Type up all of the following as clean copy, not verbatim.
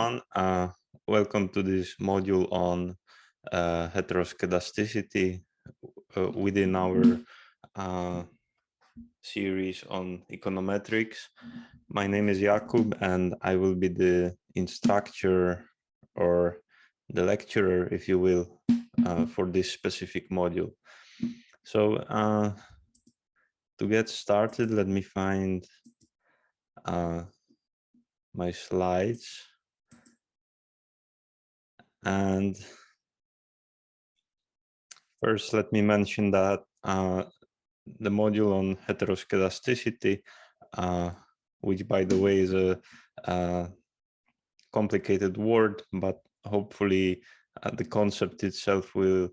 everyone. Welcome to this module on heteroskedasticity within our series on econometrics. My name is Jakub and I will be the instructor or the lecturer, if you will, for this specific module. So to get started, let me find my slides. And first, let me mention that the module on heteroskedasticity, which by the way is a complicated word, but hopefully the concept itself will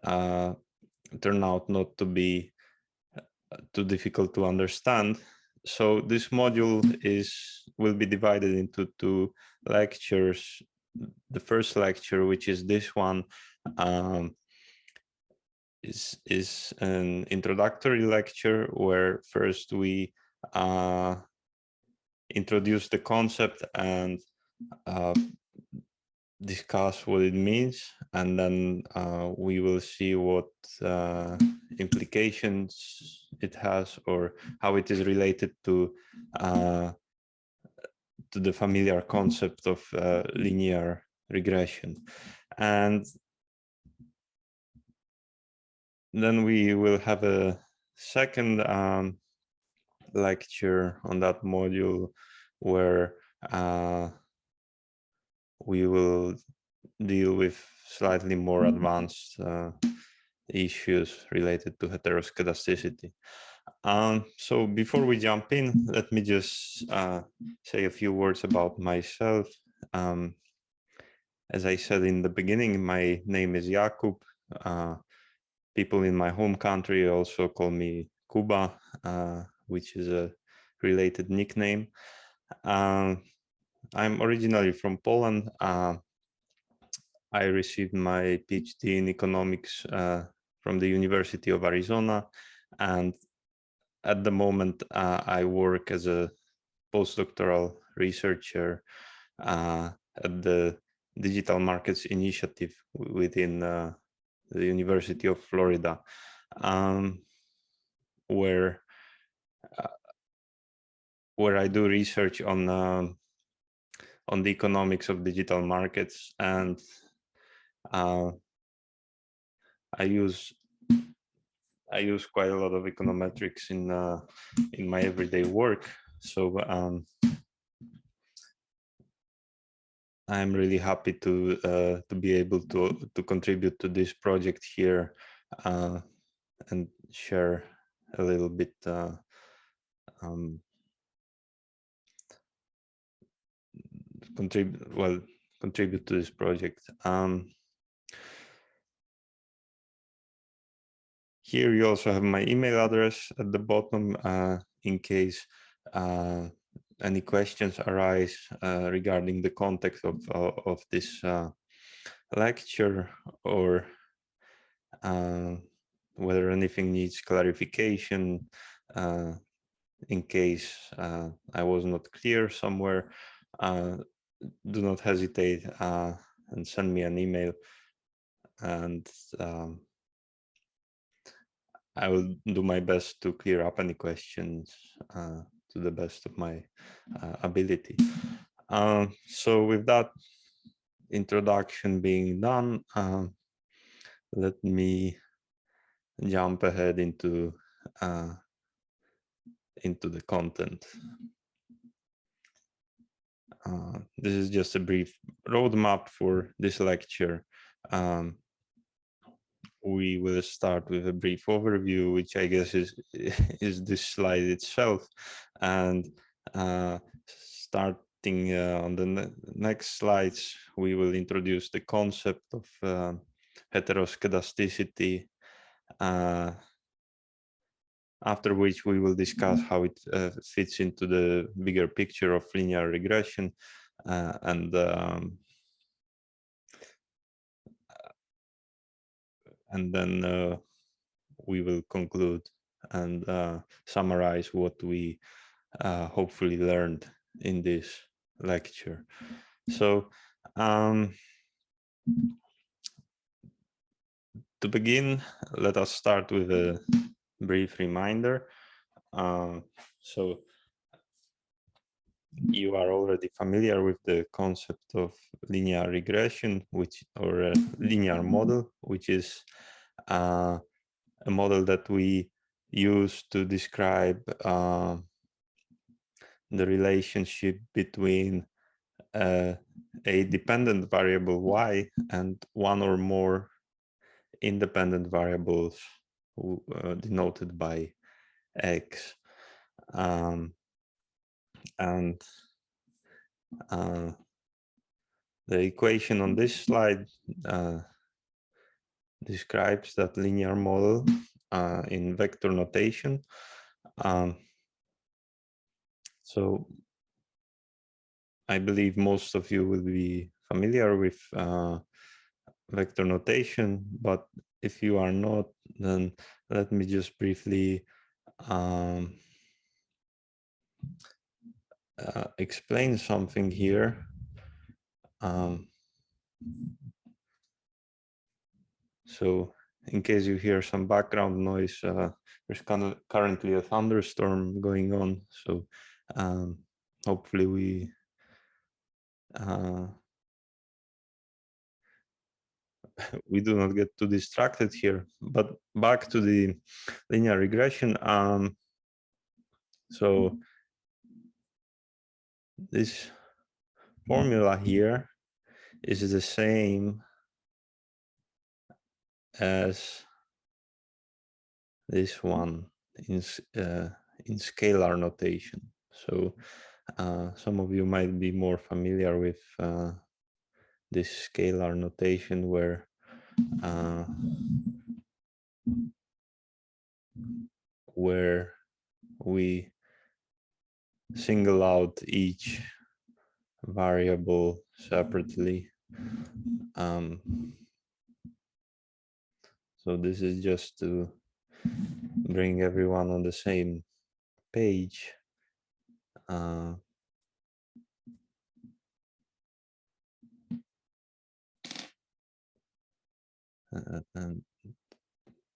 turn out not to be too difficult to understand. So this module will be divided into two lectures. The first lecture, which is this one, is an introductory lecture where first we introduce the concept and discuss what it means, and then we will see what implications it has or how it is related to the familiar concept of linear regression. And then we will have a second lecture on that module where we will deal with slightly more advanced issues related to heteroskedasticity. So before we jump in, let me just say a few words about myself. As I said in the beginning, my name is Jakub. People in my home country also call me Kuba, which is a related nickname. I'm originally from Poland. I received my PhD in economics from the University of Arizona. And at the moment, I work as a postdoctoral researcher at the Digital Markets Initiative within the University of Florida, where I do research on the economics of digital markets, and I use quite a lot of econometrics in my everyday work. So I'm really happy to be able to contribute to this project here and share a little bit contribute to this project. Here you also have my email address at the bottom in case any questions arise regarding the context of this lecture, or whether anything needs clarification in case I was not clear somewhere. Do not hesitate and send me an email, and I will do my best to clear up any questions to the best of my ability. So with that introduction being done, let me jump ahead into the content. This is just a brief roadmap for this lecture. We will start with a brief overview, which I guess is this slide itself, and starting on the next slides, we will introduce the concept of heteroskedasticity, after which we will discuss how it fits into the bigger picture of linear regression, and then we will conclude and summarize what we hopefully learned in this lecture. So to begin, let us start with a brief reminder. So you are already familiar with the concept of linear regression, or a linear model, which is a model that we use to describe the relationship between a dependent variable y and one or more independent variables denoted by x. And the equation on this slide describes that linear model in vector notation. So I believe most of you will be familiar with vector notation, but if you are not, then let me just briefly explain something here. So in case you hear some background noise, there's currently a thunderstorm going on. So hopefully we do not get too distracted here. But back to the linear regression. So this formula here is the same as this one in scalar notation. So some of you might be more familiar with this scalar notation where we single out each variable separately. So this is just to bring everyone on the same page. And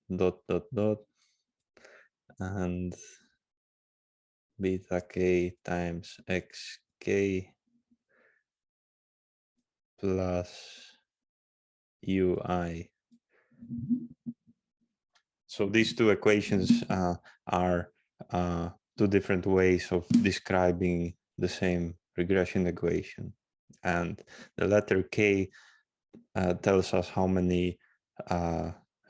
dot dot dot and beta k times xk plus ui. So these two equations are two different ways of describing the same regression equation, and the letter k tells us how many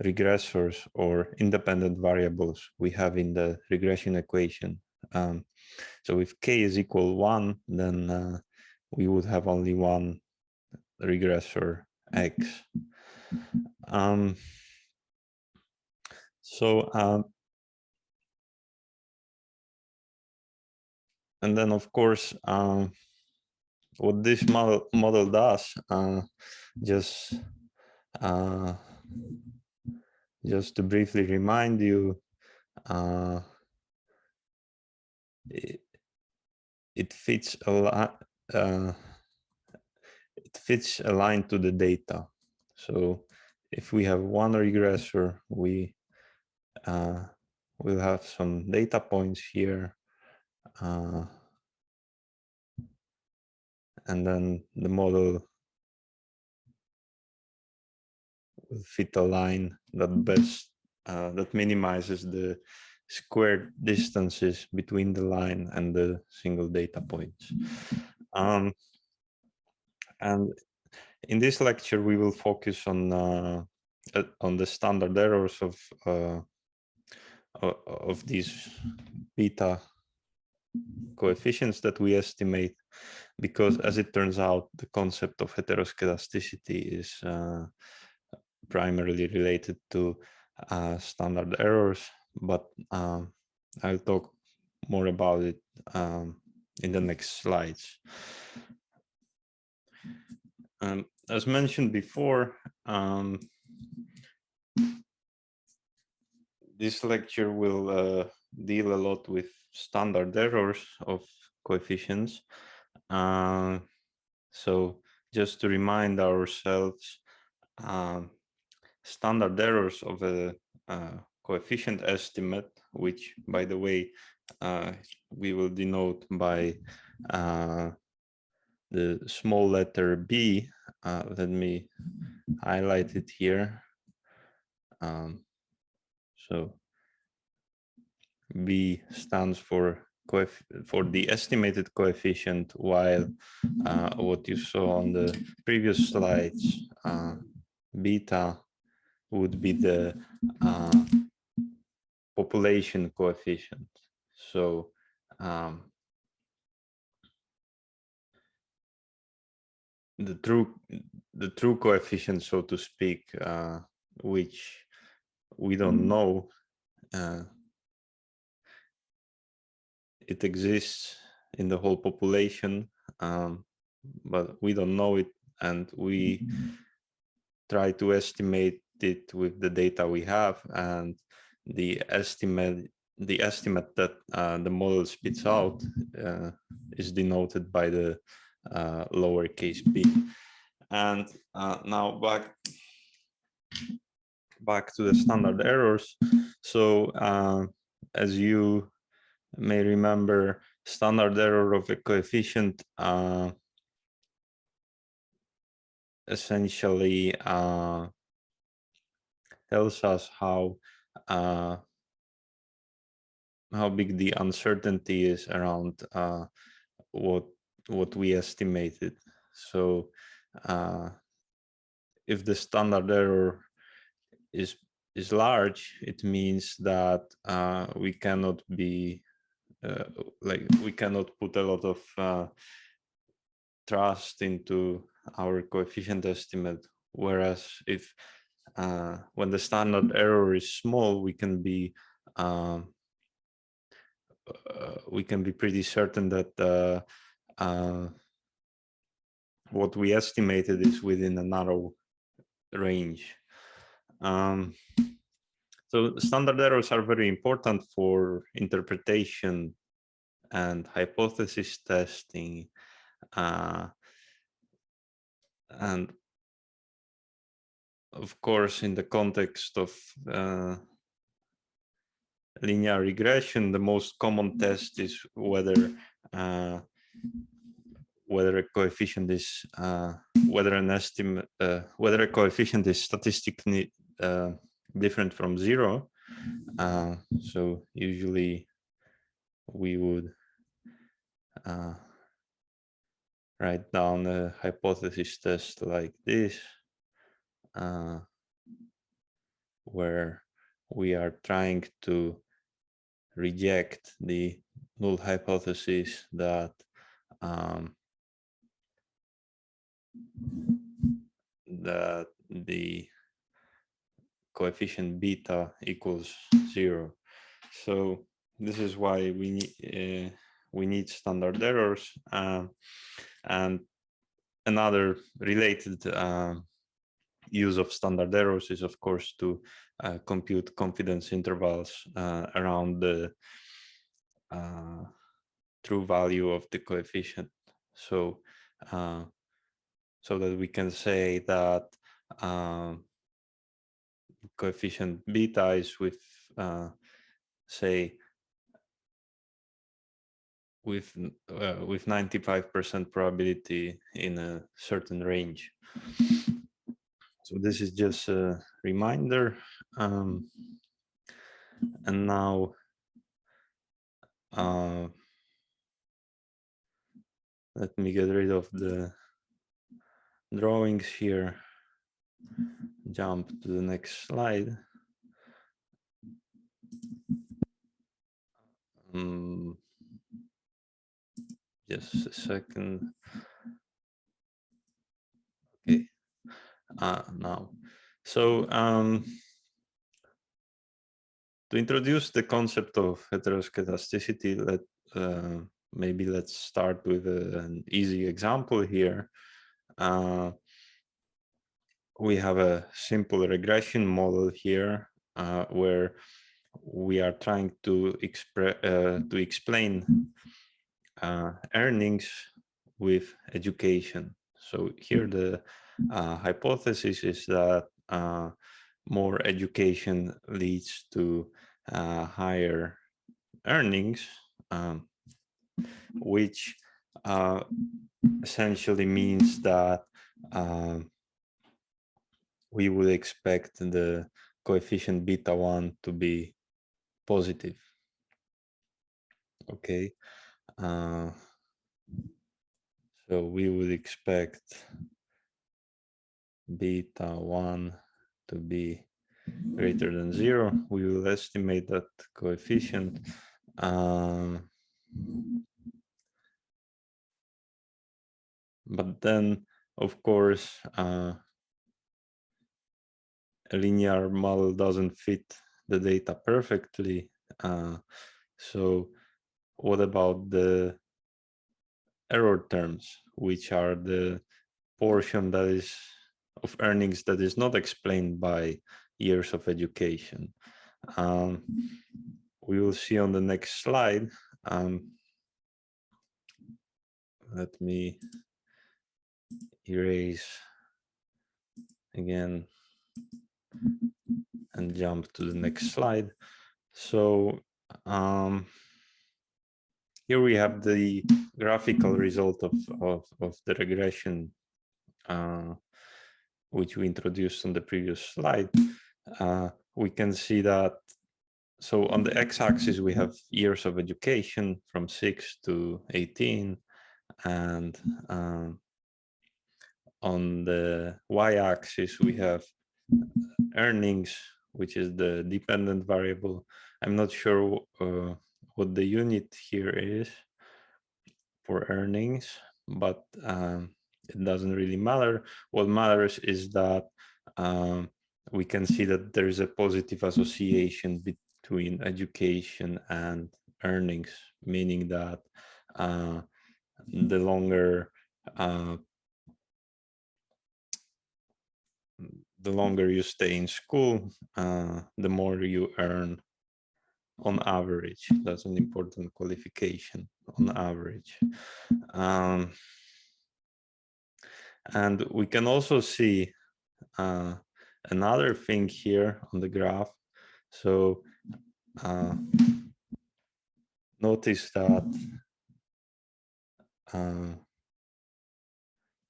regressors or independent variables we have in the regression equation. So if k is equal 1, then we would have only one regressor x. And then, of course, what this model does, just to briefly remind you, it fits a lot. It fits a line to the data. So if we have one regressor, we will have some data points here, and then the model will fit a line that minimizes the squared distances between the line and the single data points. And in this lecture, we will focus on the standard errors of these beta coefficients that we estimate, because as it turns out, the concept of heteroskedasticity is primarily related to standard errors, but I'll talk more about it in the next slides. As mentioned before, this lecture will deal a lot with standard errors of coefficients. So just to remind ourselves, standard errors of a coefficient estimate, which, by the way, we will denote by the small letter b. Let me highlight it here. So B stands for the estimated coefficient, while what you saw on the previous slides, beta would be the population coefficient. So the true coefficient, so to speak, which we don't know, it exists in the whole population, but we don't know it, and we try to estimate it with the data we have, and the estimate that the model spits out is denoted by the lowercase b. And now back to the standard errors. So as you may remember, standard error of a coefficient essentially tells us how big the uncertainty is around what we estimated. So if the standard error is large, it means that we cannot be we cannot put a lot of trust into our coefficient estimate. Whereas if when the standard error is small, we can be pretty certain that what we estimated is within a narrow range. So standard errors are very important for interpretation and hypothesis testing, and of course, in the context of linear regression, the most common test is whether a coefficient is whether a coefficient is statistically different from zero. So usually we would write down a hypothesis test like this, where we are trying to reject the null hypothesis that that the coefficient beta equals 0. So this is why we need standard errors, and another related use of standard errors is, of course, to compute confidence intervals around the true value of the coefficient. So so that we can say that coefficient beta is with say with 95% probability in a certain range. So this is just a reminder. And now let me get rid of the drawings here. Jump to the next slide. Just a second. Okay. Now, so to introduce the concept of heteroskedasticity, maybe let's start with an easy example here. We have a simple regression model here where we are trying to explain earnings with education. So here the hypothesis is that more education leads to higher earnings, which essentially means that we would expect the coefficient beta 1 to be positive. Okay, so we would expect beta 1 to be greater than 0. We will estimate that coefficient. But then, of course, a linear model doesn't fit the data perfectly. So what about the error terms, which are the portion that is of earnings that is not explained by years of education? We will see on the next slide. Let me erase again and jump to the next slide. So here we have the graphical result of the regression, which we introduced on the previous slide. We can see that, so on the x-axis, we have years of education from 6 to 18, and on the y-axis, we have earnings, which is the dependent variable. I'm not sure what the unit here is for earnings, but it doesn't really matter. What matters is that we can see that there is a positive association between education and earnings, meaning that the longer you stay in school, the more you earn on average. That's an important qualification, on average. And we can also see another thing here on the graph. So notice that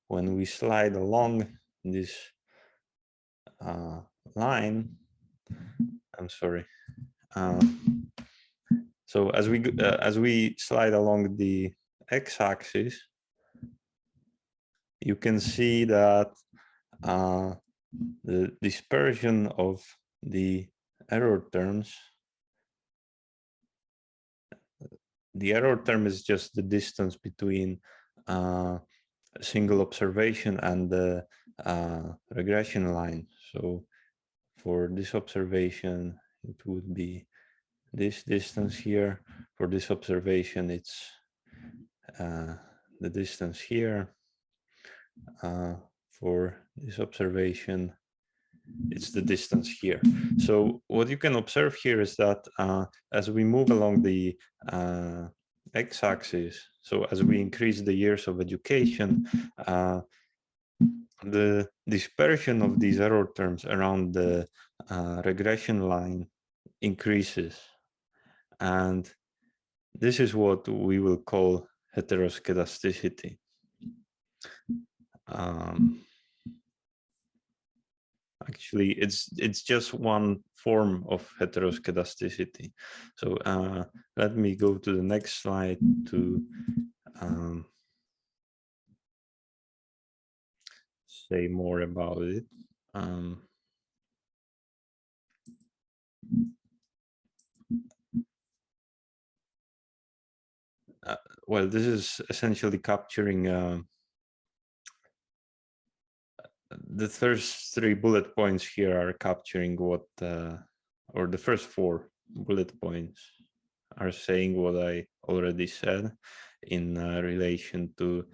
when we slide along this line, I'm sorry. So as we slide along the x-axis, you can see that the dispersion of the error terms, the error term is just the distance between a single observation and the regression line. So for this observation, it would be this distance here. For this observation, it's the distance here. For this observation, it's the distance here. So what you can observe here is that as we move along the x-axis, so as we increase the years of education, the dispersion of these error terms around the regression line increases. And this is what we will call heteroskedasticity. Actually, it's just one form of heteroskedasticity. So let me go to the next slide to say more about it. Well, this is essentially capturing the first 3 bullet points here are capturing what, or the first 4 bullet points are saying what I already said in relation to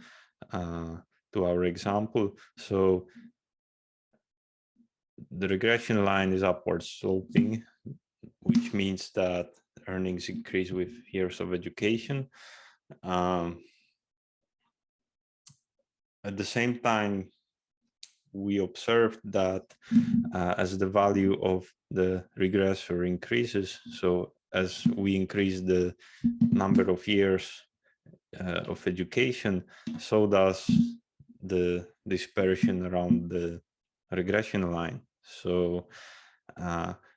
our example. So the regression line is upward sloping, which means that earnings increase with years of education. At the same time, we observed that as the value of the regressor increases, so as we increase the number of years of education, so does the dispersion around the regression line. So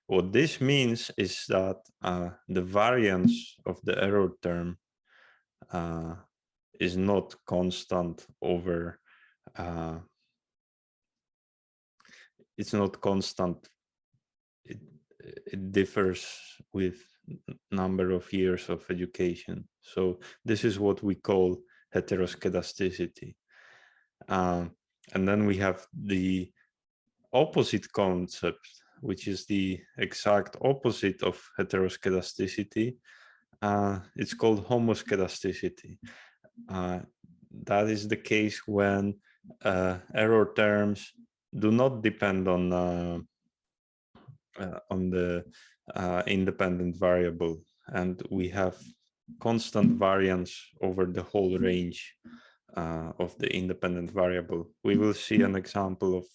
what this means is that the variance of the error term is not constant over it's not constant. It differs with number of years of education. So this is what we call heteroskedasticity. And then we have the opposite concept, which is the exact opposite of heteroskedasticity. It's called homoskedasticity. That is the case when error terms do not depend on the independent variable, and we have constant variance over the whole range of the independent variable. We will see an example of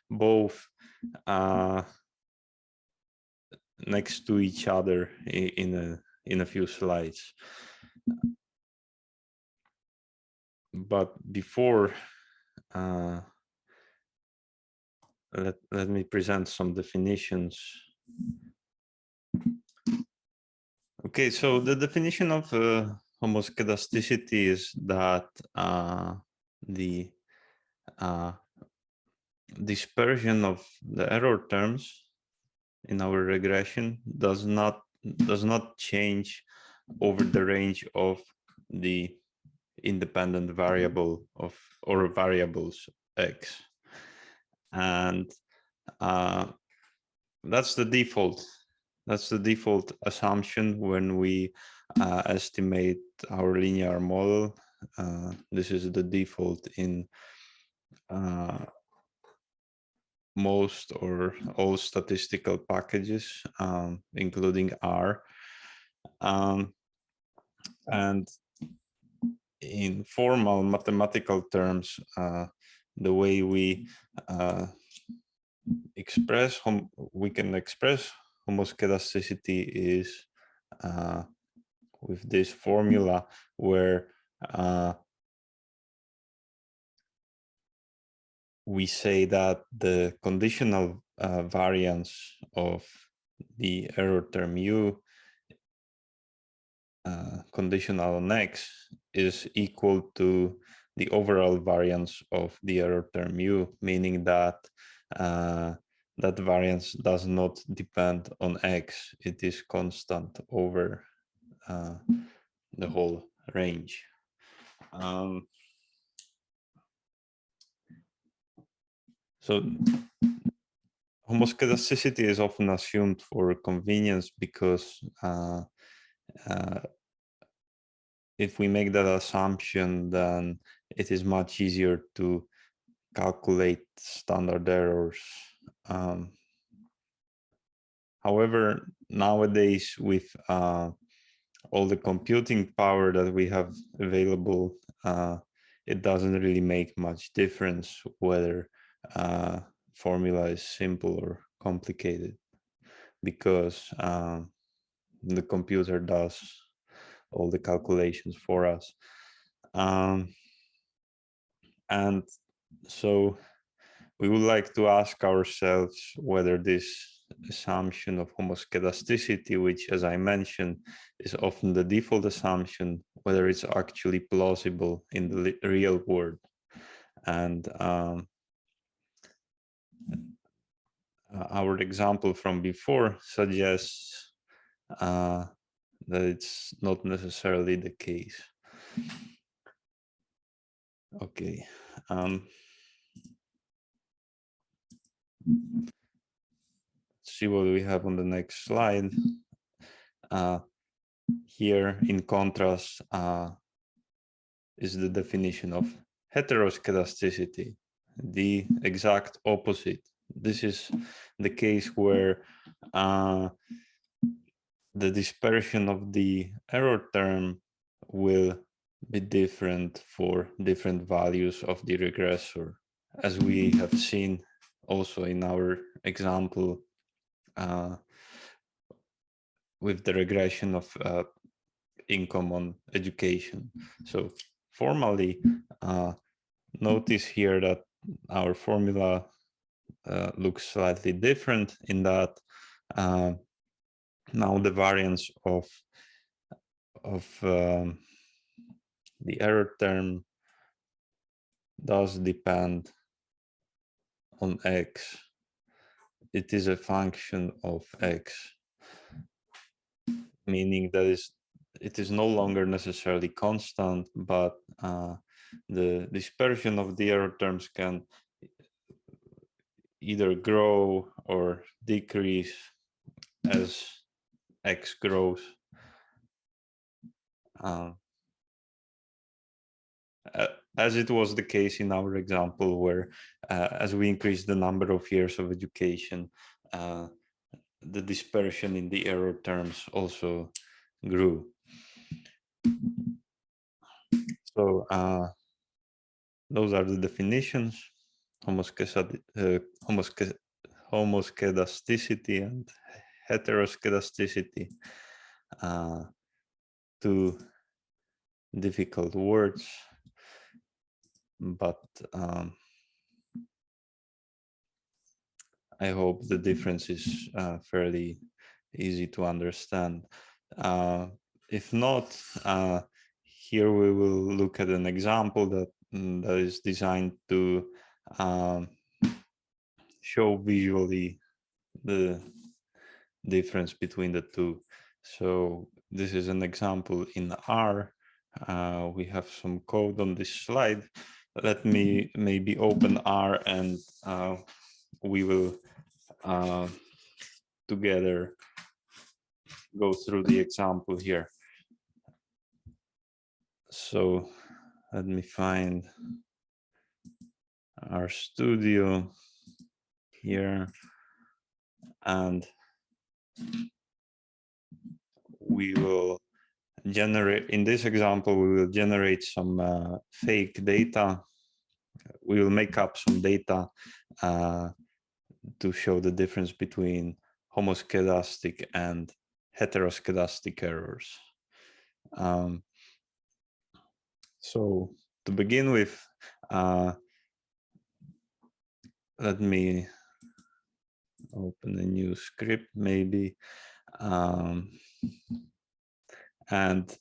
both next to each other in a few slides. But before, let me present some definitions. Okay, so the definition of homoskedasticity is that the dispersion of the error terms in our regression does not change over the range of the independent variable of or variables x, and that's the default. That's the default assumption when we estimate our linear model. This is the default in most or all statistical packages, including R. And in formal mathematical terms, the way we can express homoskedasticity is with this formula where we say that the conditional variance of the error term u conditional on x is equal to the overall variance of the error term u, meaning that that variance does not depend on x. It is constant over the whole range. So homoskedasticity is often assumed for convenience because if we make that assumption, then it is much easier to calculate standard errors. However, nowadays with all the computing power that we have available, it doesn't really make much difference whether formula is simple or complicated, because the computer does all the calculations for us. And so we would like to ask ourselves whether this assumption of homoskedasticity, which, as I mentioned, is often the default assumption, whether it's actually plausible in the real world. And our example from before suggests that it's not necessarily the case. Okay. See what we have on the next slide. Here, in contrast, is the definition of heteroskedasticity, the exact opposite. This is the case where the dispersion of the error term will be different for different values of the regressor, as we have seen also in our example with the regression of income on education. So formally, notice here that our formula looks slightly different in that now the variance of the error term does depend on x. It is a function of x, meaning that it is no longer necessarily constant, but the dispersion of the error terms can either grow or decrease as x grows. As it was the case in our example, where as we increase the number of years of education, the dispersion in the error terms also grew. So those are the definitions: homoskedasticity and heteroskedasticity. Two difficult words, but I hope the difference is fairly easy to understand. If not, here we will look at an example that is designed to show visually the difference between the two. So this is an example in R. We have some code on this slide. Let me maybe open R and we will together go through the example here. So let me find our studio here, and we will generate, in this example, we will generate some fake data. We will make up some data to show the difference between homoskedastic and heteroskedastic errors. So to begin with, let me open a new script maybe. And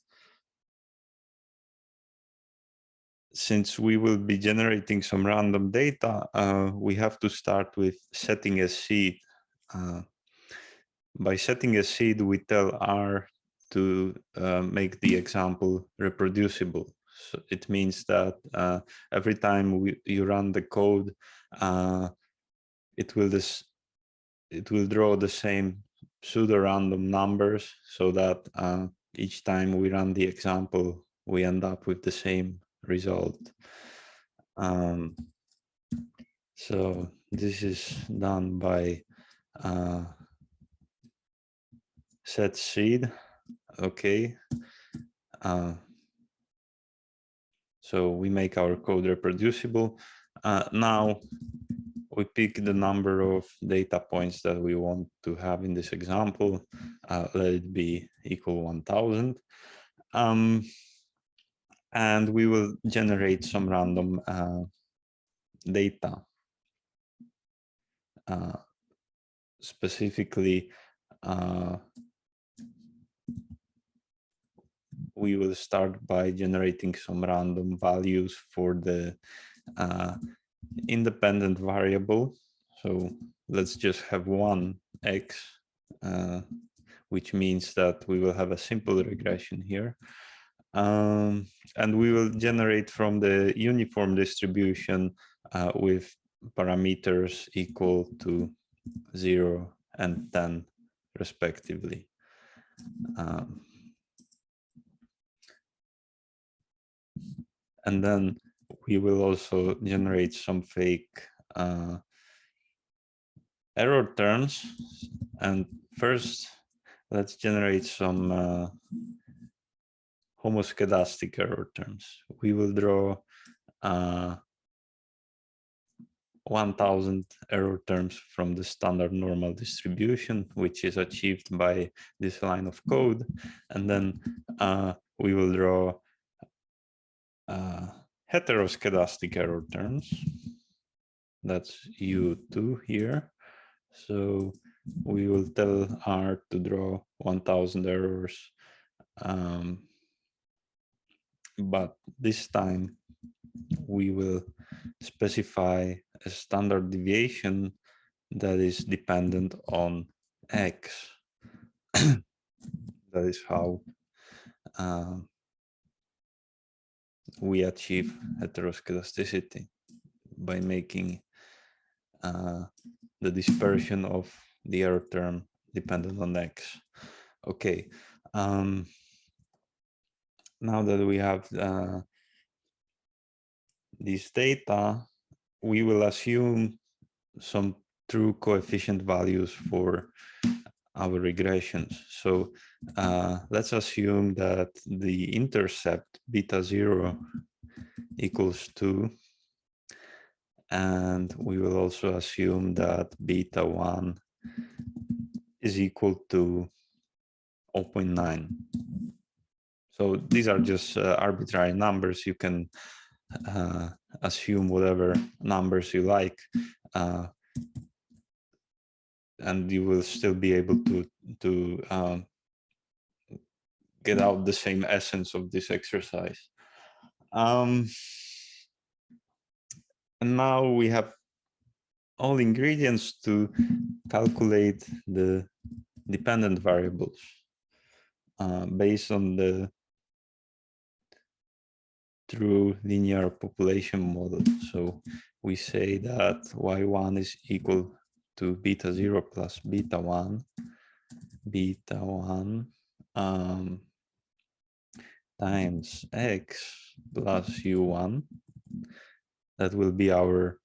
since we will be generating some random data, we have to start with setting a seed. By setting a seed, we tell R to make the example reproducible. So it means that every time you run the code, it will draw the same pseudo-random numbers, so that each time we run the example, we end up with the same result. So this is done by set seed. Okay. So we make our code reproducible. Now we pick the number of data points that we want to have in this example. Let it be equal 1000. And we will generate some random data. Specifically, we will start by generating some random values for the independent variable. So let's just have one x, which means that we will have a simple regression here. And we will generate from the uniform distribution with parameters equal to 0 and 10 respectively. And then we will also generate some fake error terms. And first, let's generate some homoskedastic error terms. We will draw 1000 error terms from the standard normal distribution, which is achieved by this line of code. And then we will draw heteroskedastic error terms. That's U2 here. So we will tell R to draw 1000 errors. But this time we will specify a standard deviation that is dependent on X. That is how we achieve heteroskedasticity, by making the dispersion of the error term dependent on X. Okay. Now that we have this data, we will assume some true coefficient values for our regressions. So let's assume that the intercept beta 0 equals 2. And we will also assume that beta 1 is equal to 0.9. So these are just arbitrary numbers. You can assume whatever numbers you like, and you will still be able to get out the same essence of this exercise. And now we have all ingredients to calculate the dependent variables based on the true linear population model. So we say that y1 is equal to beta 0 plus beta 1 times x plus u1. That will be our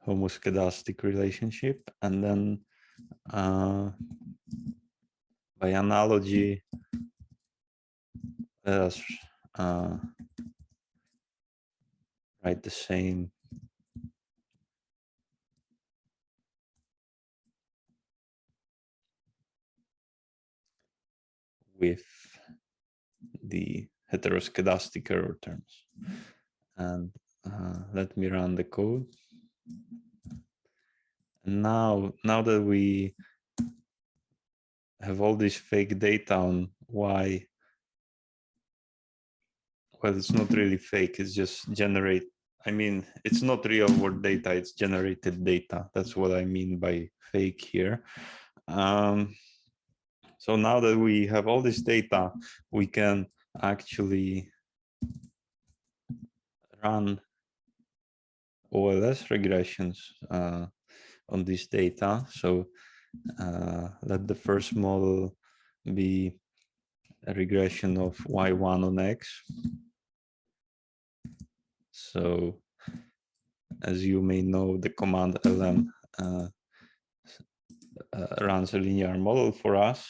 homoskedastic relationship. And then by analogy, let us write the same with the heteroskedastic error terms. And let me run the code. And now that we have all this fake data on y, well, it's not really fake, it's just it's not real world data, it's generated data. That's what I mean by fake here. So now that we have all this data, we can actually run OLS regressions on this data. So let the first model be a regression of y1 on x. So as you may know, the command lm runs a linear model for us.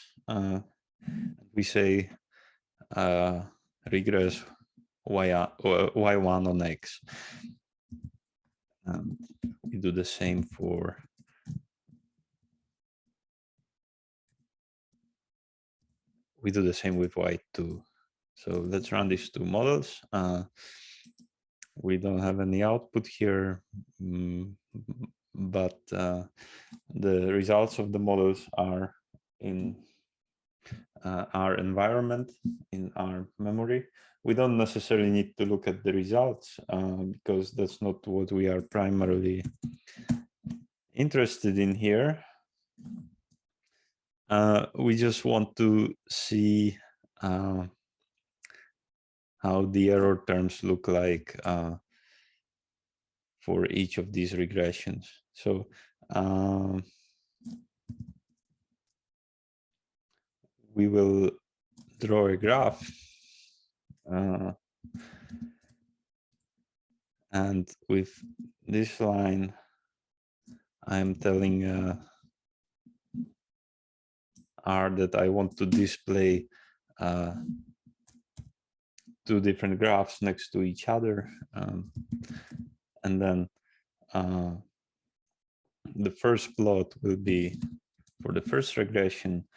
We say regress y1 on x. And we do the same for with y2. So let's run these two models. We don't have any output here, but the results of the models are in our environment, in our memory. We don't necessarily need to look at the results because that's not what we are primarily interested in here. We just want to see how the error terms look like for each of these regressions. So we will draw a graph and with this line, I'm telling R that I want to display two different graphs next to each other, and then the first plot will be for the first regression.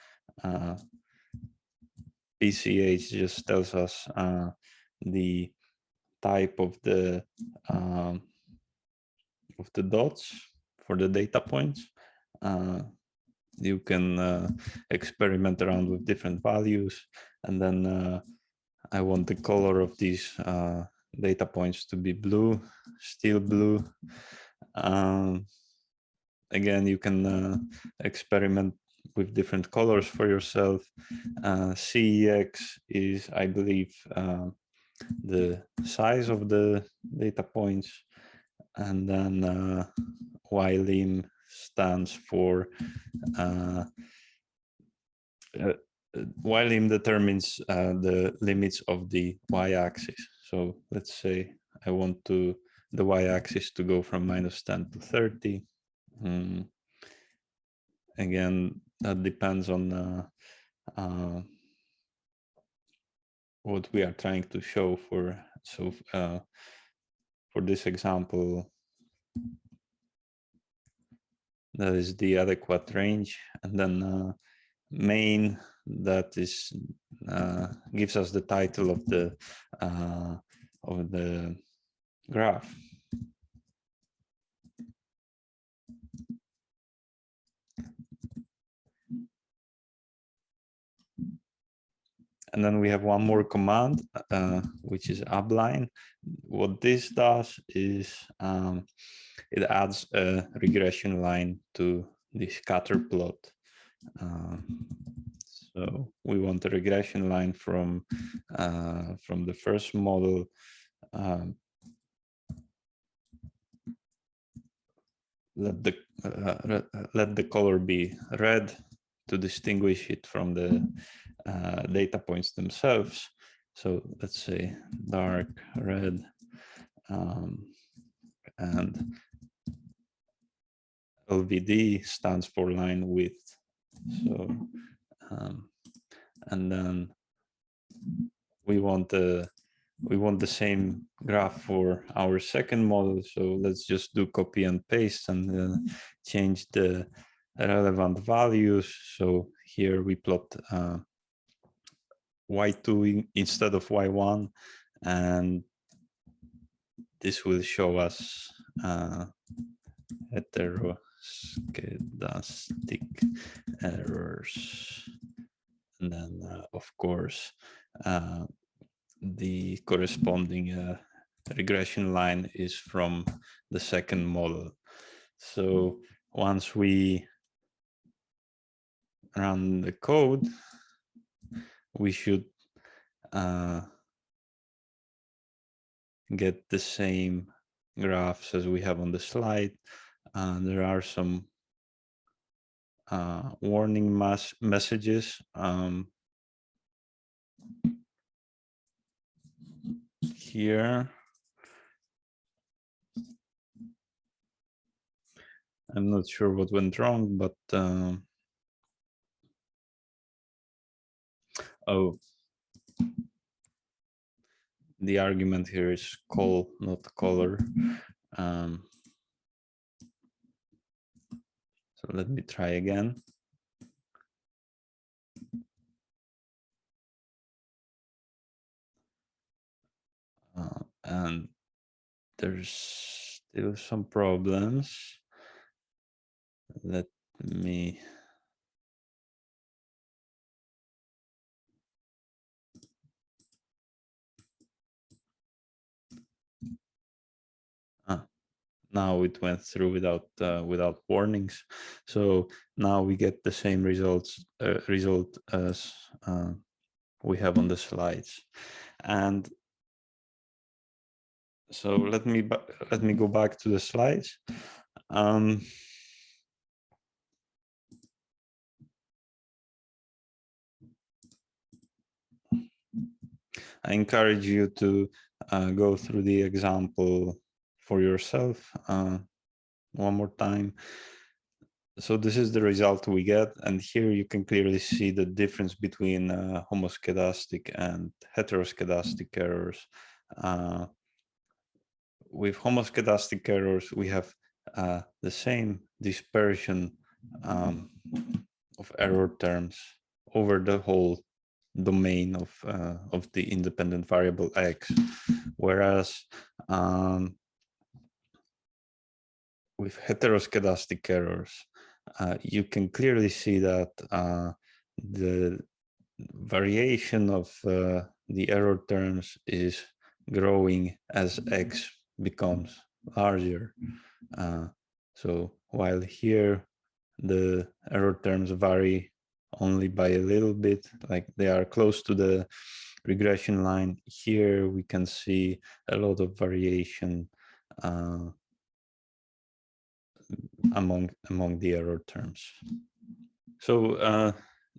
PCH just tells us the type of the dots for the data points. You can experiment around with different values, and then I want the color of these data points to be blue, still blue. Again, you can experiment with different colors for yourself. CEX is, I believe, the size of the data points, and then YLIM stands for YLIM determines the limits of the y-axis. So let's say I want the y-axis to go from -10 to 30. Again, that depends on what we are trying to show for. So for this example, that is the adequate range, and then main, that is gives us the title of the graph. And then we have one more command, which is upline. What this does is it adds a regression line to the scatter plot. So we want a regression line from the first model. Let the color be red to distinguish it from the data points themselves. So let's say dark red, and LVD stands for line width. So and then we want the same graph for our second model. So let's just do copy and paste and change the relevant values. So here we plot Y2 instead of Y1, and this will show us heteroskedastic errors. And then, of course, the corresponding regression line is from the second model. So once we run the code, we should get the same graphs as we have on the slide. There are some warning messages here. I'm not sure what went wrong, but oh, the argument here is col, not color. So let me try again. And there's still some problems. Let me now it went through without warnings. So now we get the same result as we have on the slides. And so let me go back to the slides. I encourage you to go through the example for yourself one more time. So this is the result we get, and here you can clearly see the difference between homoskedastic and heteroskedastic errors. With homoskedastic errors, we have the same dispersion of error terms over the whole domain of the independent variable x, whereas with heteroskedastic errors, you can clearly see that the variation of the error terms is growing as x becomes larger. So while here the error terms vary only by a little bit, like they are close to the regression line, here we can see a lot of variation among the error terms. So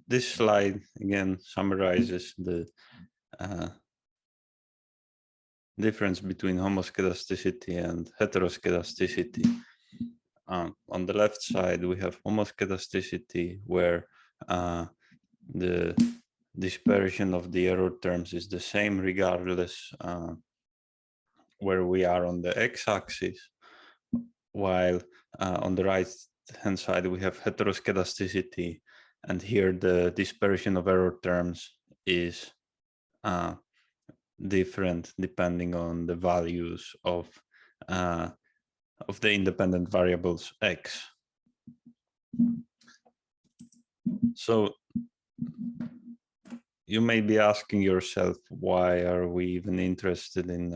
this slide again summarizes the difference between homoskedasticity and heteroskedasticity. On the left side, we have homoskedasticity, where the dispersion of the error terms is the same regardless where we are on the x-axis, while on the right-hand side, we have heteroskedasticity, and here the dispersion of error terms is different depending on the values of the independent variables x. So you may be asking yourself, why are we even interested in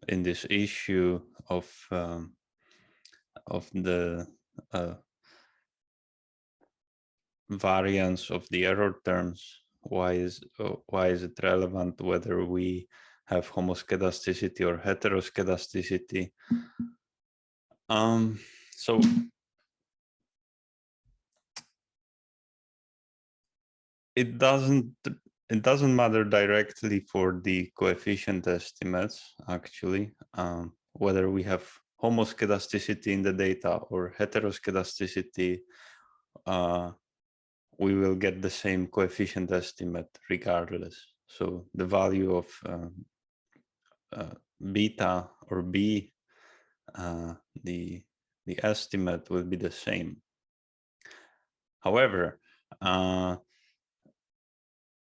this issue of the variance of the error terms? Why is it relevant whether we have homoskedasticity or heteroskedasticity? So it doesn't matter directly for the coefficient estimates, actually, whether we have homoskedasticity in the data or heteroskedasticity. We will get the same coefficient estimate regardless. So the value of beta or b, the estimate will be the same. However,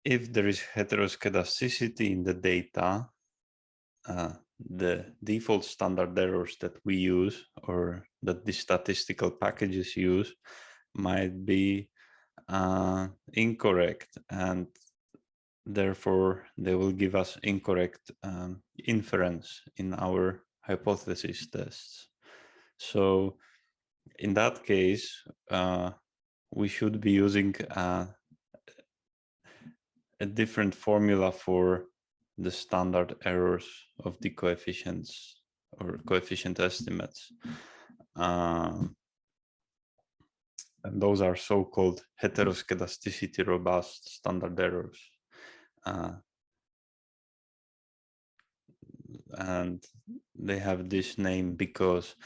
if there is heteroskedasticity in the data, the default standard errors that we use or that the statistical packages use might be incorrect, and therefore they will give us incorrect inference in our hypothesis tests. So in that case, we should be using a different formula for the standard errors of the coefficients or coefficient estimates. And those are so-called heteroskedasticity robust standard errors. And they have this name because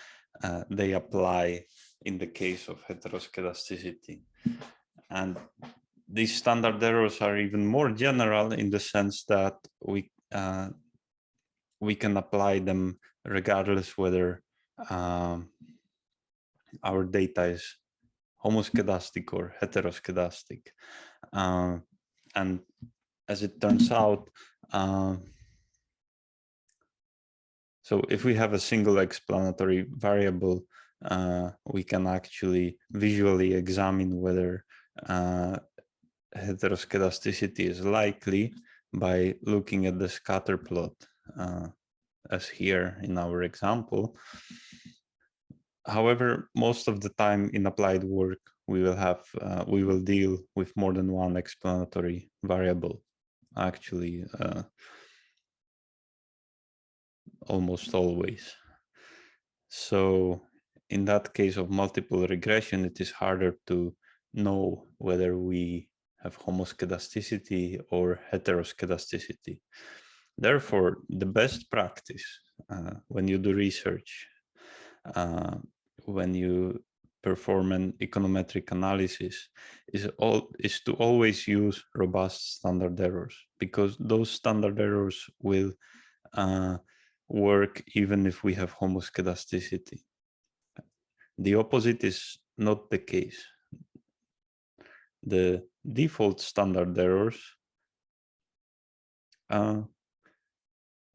they apply in the case of heteroskedasticity. And these standard errors are even more general in the sense that we can apply them regardless whether our data is homoskedastic or heteroskedastic. And as it turns out, so if we have a single explanatory variable, we can actually visually examine whether heteroskedasticity is likely by looking at the scatter plot, as here in our example. However, most of the time in applied work, we will deal with more than one explanatory variable. Actually, almost always. So in that case of multiple regression, it is harder to know whether we have homoskedasticity or heteroskedasticity. Therefore, the best practice when you do research when you perform an econometric analysis is to always use robust standard errors, because those standard errors will work even if we have homoskedasticity. The opposite is not the case. The default standard errors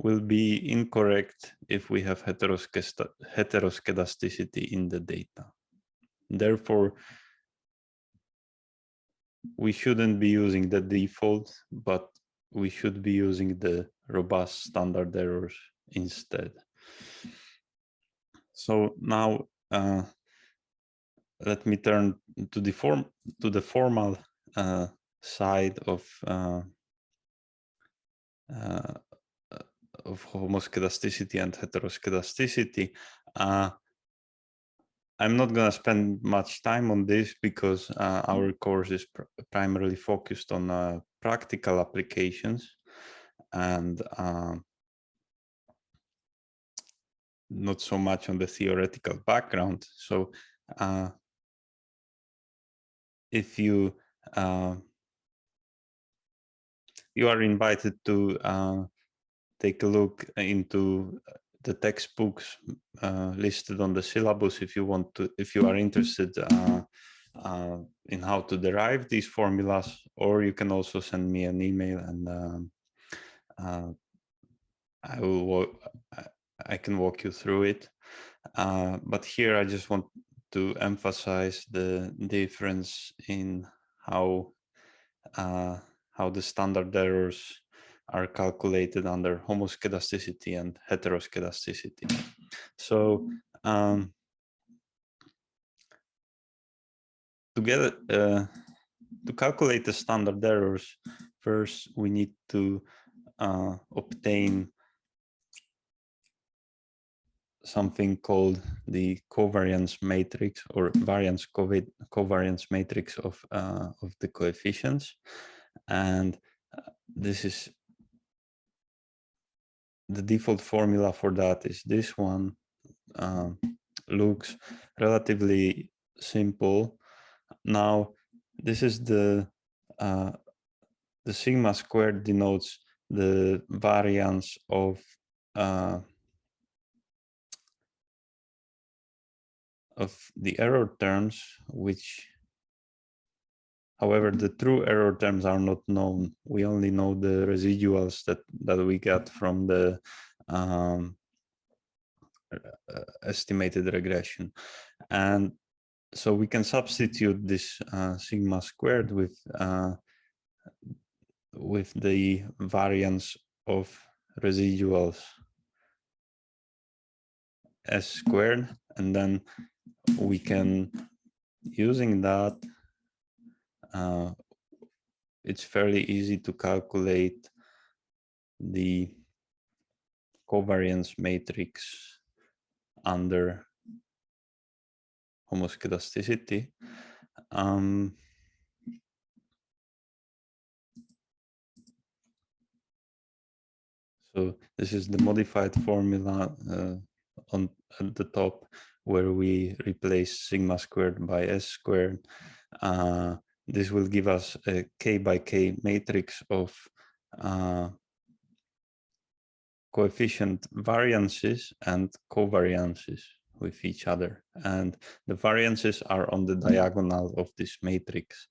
will be incorrect if we have heteroskedasticity in the data. Therefore, we shouldn't be using the default, but we should be using the robust standard errors instead. So now let me turn to the formal side of homoskedasticity and heteroskedasticity. I'm not going to spend much time on this because our course is primarily focused on practical applications and not so much on the theoretical background. So if you are invited to take a look into the textbooks listed on the syllabus if you are interested in how to derive these formulas, or you can also send me an email and I can walk you through it. But here I just want to emphasize the difference in how the standard errors are calculated under homoskedasticity and heteroskedasticity. So to calculate the standard errors, first we need to obtain something called the covariance matrix or variance covariance matrix of the coefficients, and this is the default formula for that is this one. Looks relatively simple. Now this is the sigma squared denotes the variance of the error terms, which, however, the true error terms are not known. We only know the residuals that we get from the estimated regression. And so we can substitute this sigma squared with the variance of residuals s squared, and then we can, using that, it's fairly easy to calculate the covariance matrix under homoskedasticity. So this is the modified formula at the top, where we replace sigma squared by s squared. This will give us a k by k matrix of coefficient variances and covariances with each other, and the variances are on the diagonal of this matrix.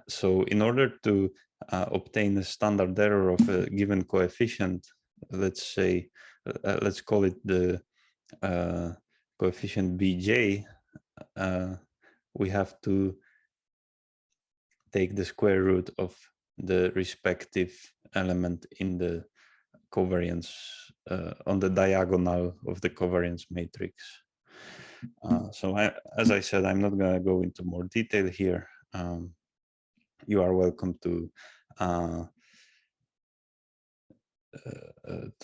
So in order to obtain a standard error of a given coefficient, let's say, let's call it the coefficient bj, we have to take the square root of the respective element in the covariance on the diagonal of the covariance matrix. So as I said, I'm not going to go into more detail here. You are welcome to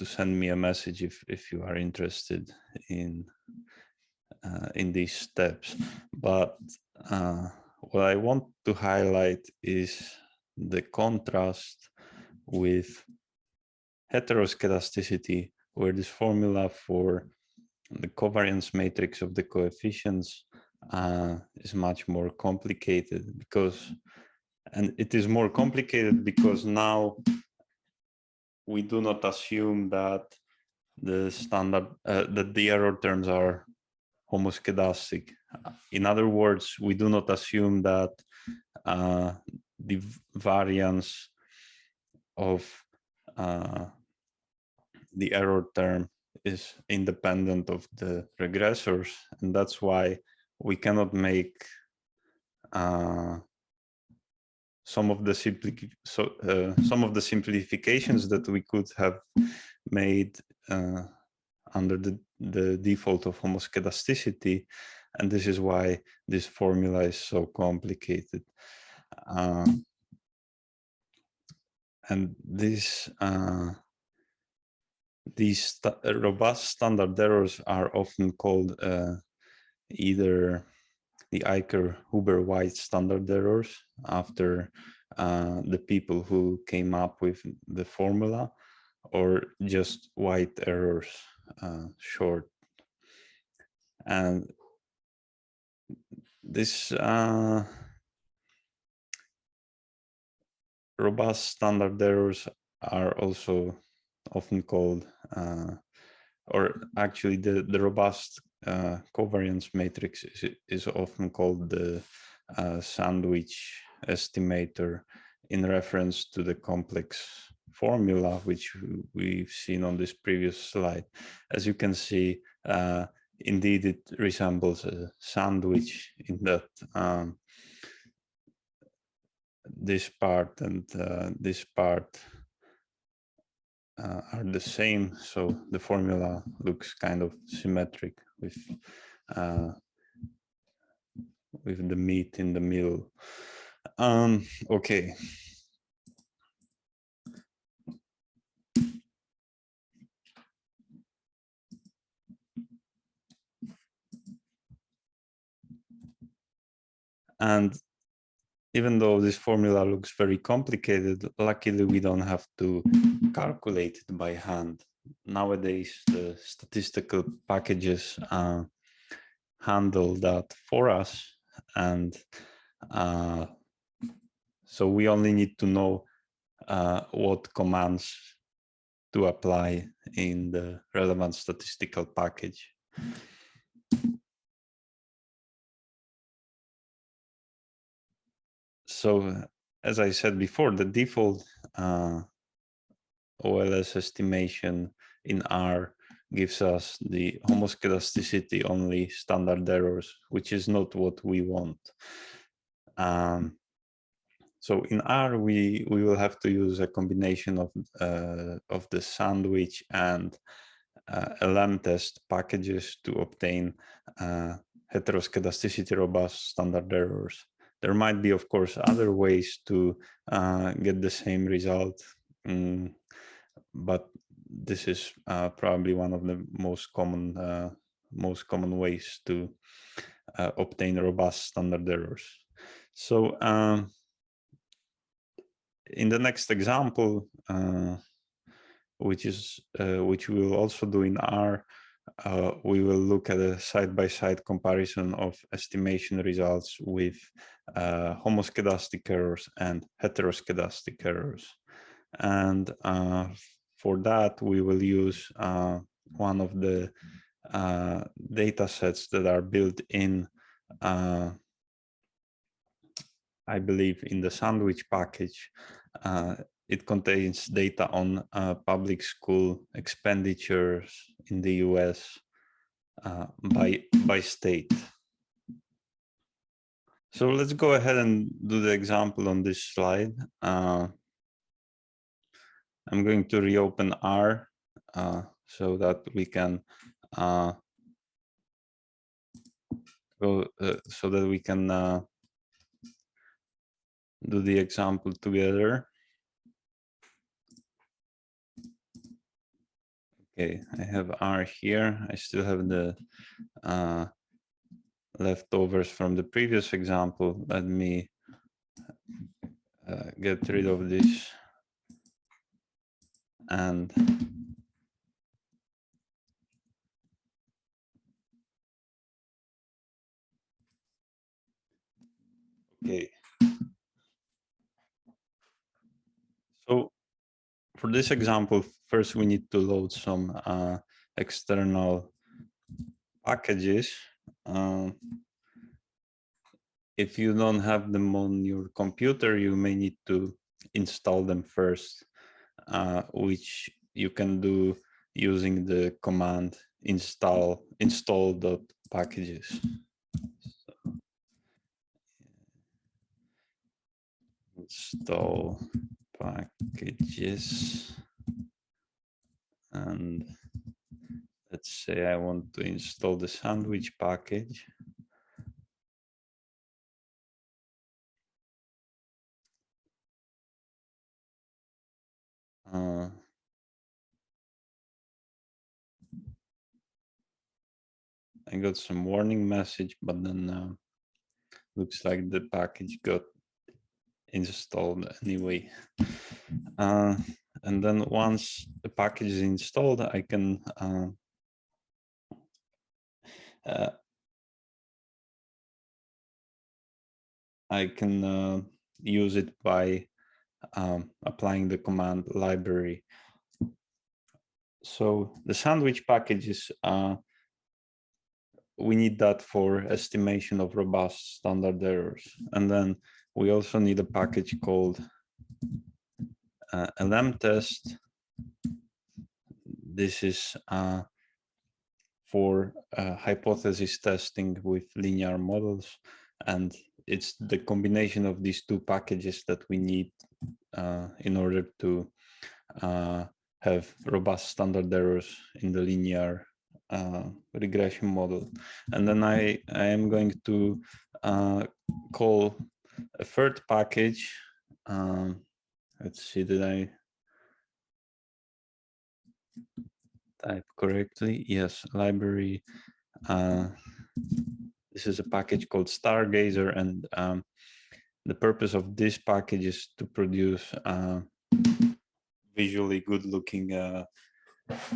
send me a message if you are interested in these steps. But what I want to highlight is the contrast with heteroskedasticity, where this formula for the covariance matrix of the coefficients is much more complicated and it is more complicated because now we do not assume that the standard that the error terms are homoskedastic. In other words, we do not assume that the variance of the error term is independent of the regressors, and that's why we cannot make some of the simplifications that we could have made under the default of homoskedasticity, and this is why this formula is so complicated. And these robust standard errors are often called either the Eicher-Huber-White standard errors after the people who came up with the formula, or just White errors, short. And this robust standard errors are also often called, or actually the robust covariance matrix is often called the sandwich estimator in reference to the complex formula, which we've seen on this previous slide. As you can see, indeed it resembles a sandwich in that this part and this part are the same, so the formula looks kind of symmetric with the meat in the middle. Okay. And even though this formula looks very complicated, luckily we don't have to calculate it by hand. Nowadays, the statistical packages handle that for us, and so we only need to know what commands to apply in the relevant statistical package. So, as I said before, the default OLS estimation in R gives us the homoskedasticity only standard errors, which is not what we want. So in R, we will have to use a combination of the sandwich and LM test packages to obtain heteroskedasticity robust standard errors. There might be, of course, other ways to get the same result, but this is probably one of the most common ways to obtain robust standard errors. So in the next example, which we will also do in R, we will look at a side-by-side comparison of estimation results with homoskedastic errors and heteroskedastic errors. And for that, we will use one of the data sets that are built in, I believe, in the sandwich package. It contains data on public school expenditures in the US by state. So let's go ahead and do the example on this slide. I'm going to reopen R so that we can do the example together. Okay, I have R here. I still have the leftovers from the previous example. Let me get rid of this and Okay. So for this example, first we need to load some external packages. If you don't have them on your computer, you may need to install them first, which you can do using the command install.packages. Install packages, and let's say I want to install the sandwich package. I got some warning message, but then looks like the package got installed anyway. And then once the package is installed, I can use it by applying the command library. So the sandwich packages, we need that for estimation of robust standard errors. And then we also need a package called lm-test. This is for hypothesis testing with linear models. And it's the combination of these two packages that we need in order to have robust standard errors in the linear regression model. And then I am going to call a third package. Let's see, did I type correctly? Yes, library. This is a package called Stargazer, and the purpose of this package is to produce visually good-looking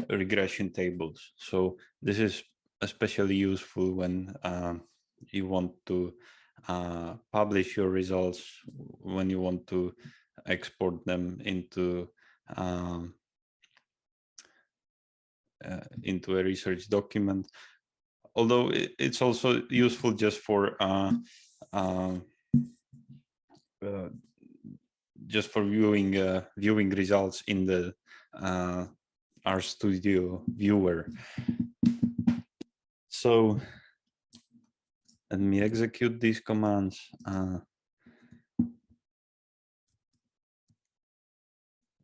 regression tables. So this is especially useful when you want to publish your results, when you want to export them into a research document. Although it's also useful just for viewing results in the RStudio viewer. So let me execute these commands.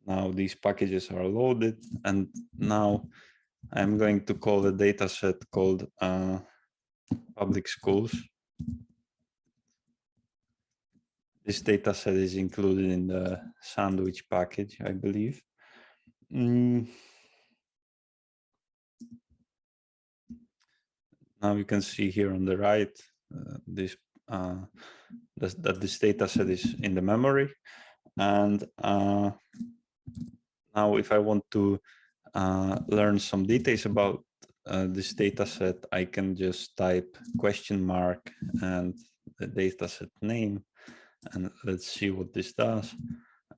Now these packages are loaded, and now I'm going to call a data set called public schools. This data set is included in the sandwich package, I believe. Now you can see here on the right that this data set is in the memory. And now if I want to learn some details about this data set, I can just type question mark and the data set name, and let's see what this does.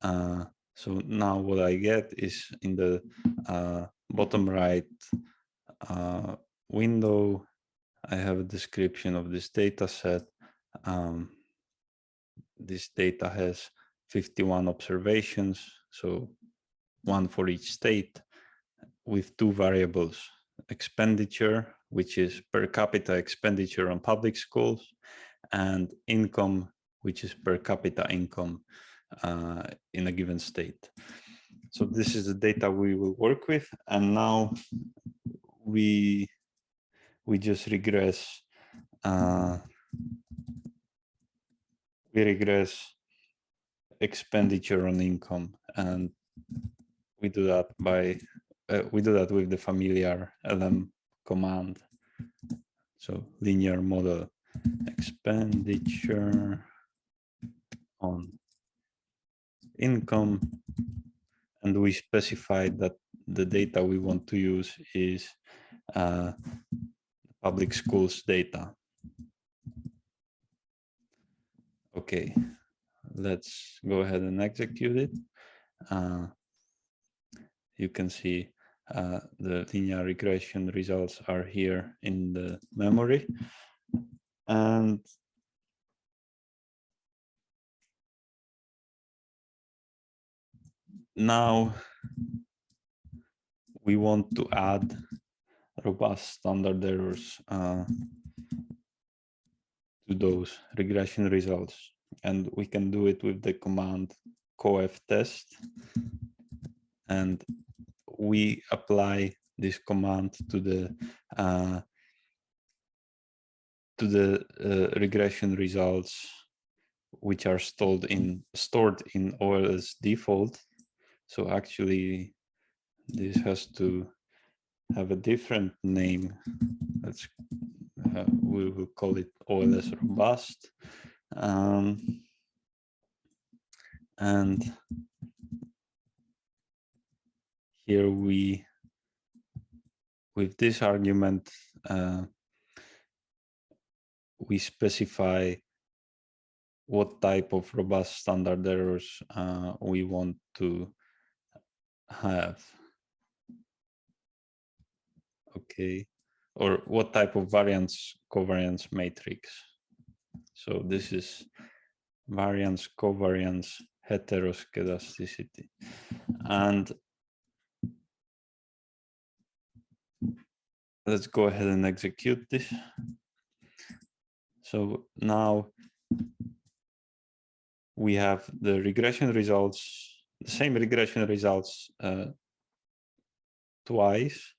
So now what I get is in the bottom right window, I have a description of this data set. This data has 51 observations, so one for each state, with two variables: expenditure, which is per capita expenditure on public schools, and income, which is per capita income in a given state. So this is the data we will work with, and now we just regress. We regress expenditure on income, and we do that by with the familiar lm command. So linear model expenditure on income, and we specified that the data we want to use is public schools data. Okay, let's go ahead and execute it. You can see the linear regression results are here in the memory. And now we want to add robust standard errors to those regression results. And we can do it with the command coftest. And we apply this command to the regression results which are stored in OLS default. So actually, this has to have a different name. Let's we will call it OLS robust. And here we, with this argument, we specify what type of robust standard errors we want to have. Okay, or what type of variance covariance matrix. So this is variance covariance heteroskedasticity. And let's go ahead and execute this. So now we have the regression results, the same regression results twice.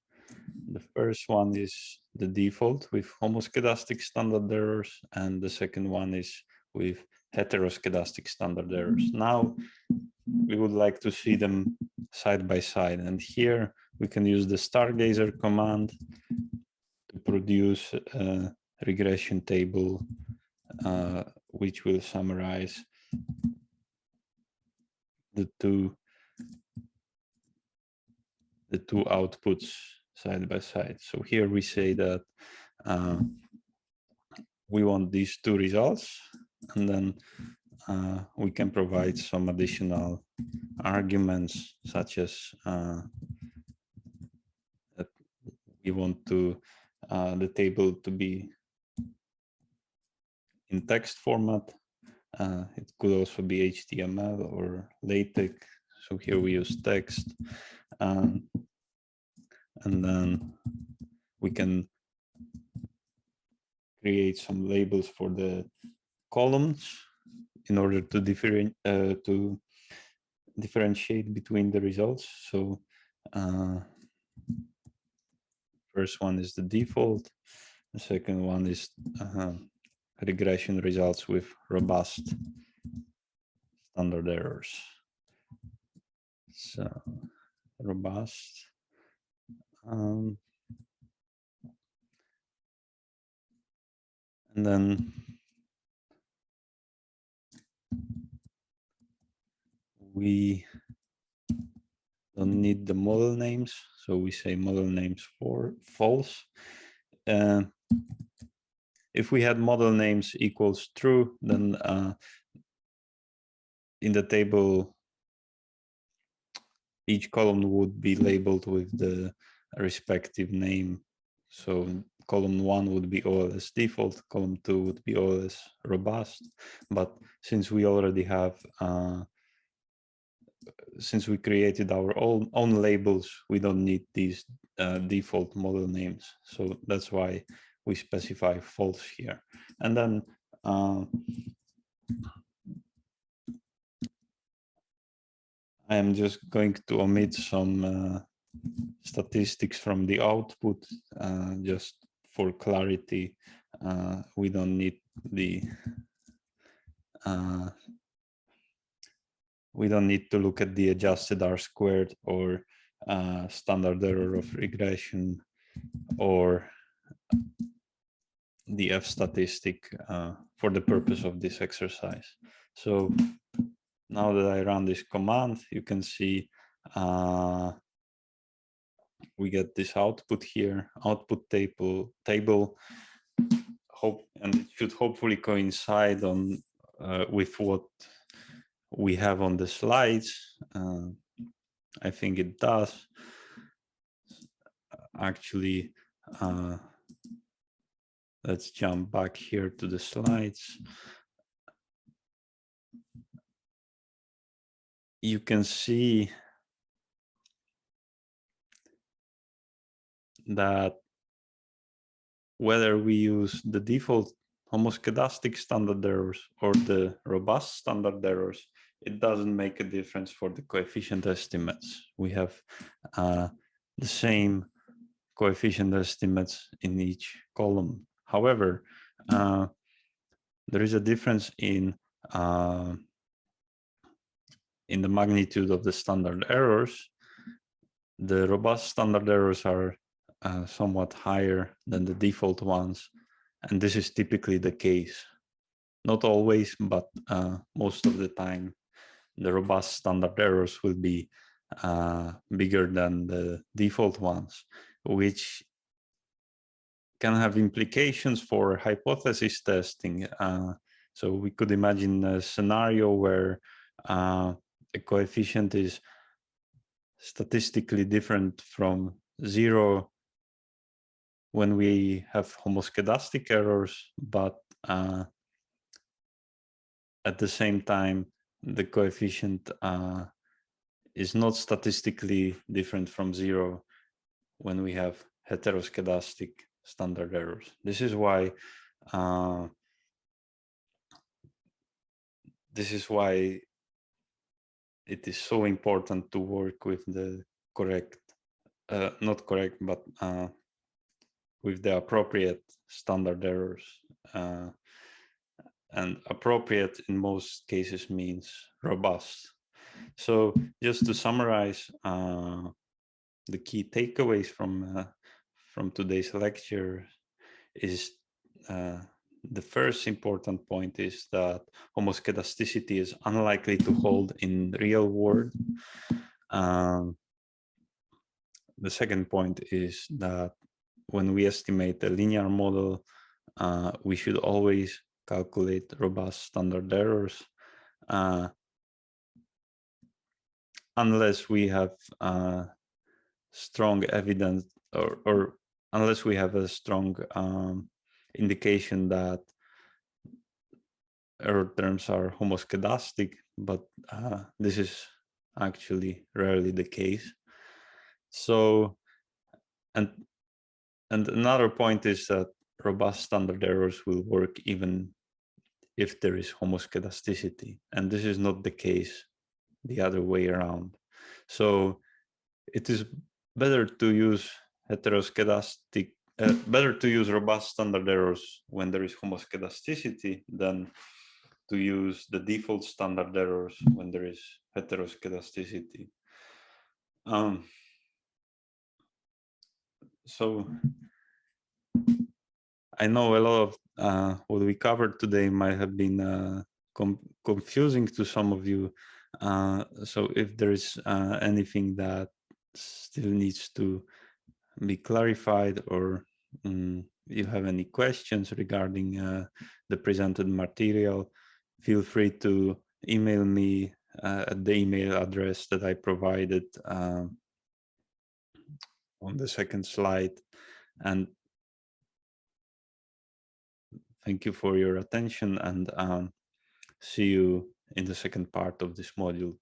The first one is the default with homoskedastic standard errors, and the second one is with heteroskedastic standard errors. Now we would like to see them side by side, and here we can use the stargazer command to produce a regression table which will summarize the two outputs side by side. So here we say that we want these two results, and then we can provide some additional arguments, such as that we want to the table to be in text format. It could also be HTML or LaTeX. So here we use text. And then we can create some labels for the columns in order to differentiate between the results. So first one is the default. The second one is regression results with robust standard errors. So robust. And then we don't need the model names, so we say model names for false. If we had model names equals true, then in the table, each column would be labeled with the respective name. So column 1 would be OLS default, column 2 would be OLS robust. But since we already have, since we created our own labels, we don't need these default model names. So that's why we specify false here. And then I am just going to omit some statistics from the output, just for clarity. We don't need the we don't need to look at the adjusted R-squared or standard error of regression or the F statistic for the purpose of this exercise. So now that I run this command, you can see we get this output here, output table, and it should hopefully coincide on with what we have on the slides. I think it does. Actually, let's jump back here to the slides. You can see that whether we use the default homoskedastic standard errors or the robust standard errors, it doesn't make a difference for the coefficient estimates. We have the same coefficient estimates in each column. However, there is a difference in the magnitude of the standard errors. The robust standard errors are somewhat higher than the default ones, and this is typically the case. Not always, but most of the time, the robust standard errors will be bigger than the default ones, which can have implications for hypothesis testing. So we could imagine a scenario where a coefficient is statistically different from 0 when we have homoskedastic errors, but at the same time, the coefficient is not statistically different from 0 when we have heteroskedastic standard errors. This is why it is so important to work with the correct, not correct, but with the appropriate standard errors. And appropriate in most cases means robust. So just to summarize the key takeaways from today's lecture is the first important point is that homoskedasticity is unlikely to hold in real world. The second point is that when we estimate a linear model, we should always calculate robust standard errors unless we have strong evidence or unless we have a strong indication that error terms are homoskedastic, but this is actually rarely the case. So, and another point is that robust standard errors will work even if there is homoskedasticity, and this is not the case the other way around. So it is better to use heteroskedastic, better to use robust standard errors when there is homoskedasticity than to use the default standard errors when there is heteroskedasticity. So I know a lot of what we covered today might have been confusing to some of you. So if there is anything that still needs to be clarified, or you have any questions regarding the presented material, feel free to email me at the email address that I provided on the second slide. And thank you for your attention, and see you in the second part of this module.